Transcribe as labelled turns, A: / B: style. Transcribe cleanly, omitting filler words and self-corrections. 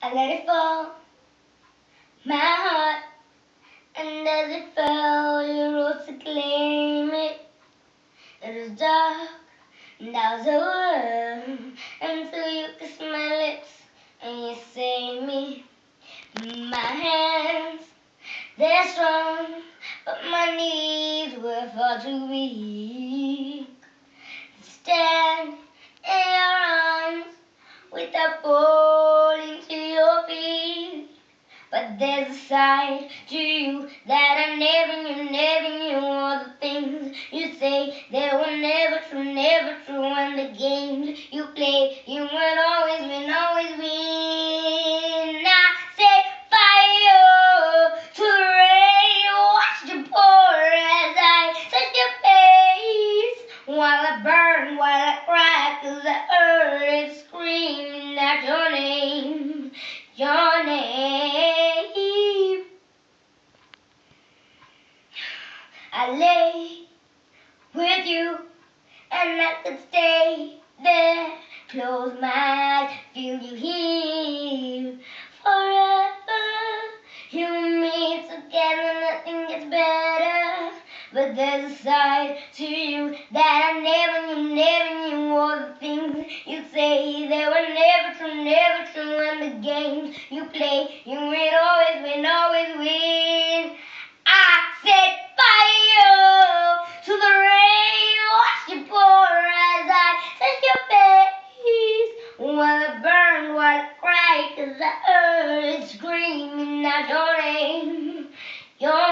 A: I let it fall, my heart, and as it fell, you rose to claim it. It was dark, and I was alone, until you kissed my lips, and you saved me. My hands, they're strong, but my knees were far too weak to stand in your arms without falling to your feet. But there's a side to you that I never knew. All the things you say, they were never true, and the games you play, you would always win. I set fire to the rain, watched you pour as I touched your face. While I burn, while I cry, 'cause I heard it screaming out your name, your name. I lay with you, and I could stay there. Close my eyes, feel you here forever. You and me together, nothing gets better. But there's a side to you that I never knew. All the things you say, they were never true, and the games you play, you would always win. I set fire to the rain, watch you pour as I touch your face. While I burn, while I cry, 'cause I heard it screaming out your name, your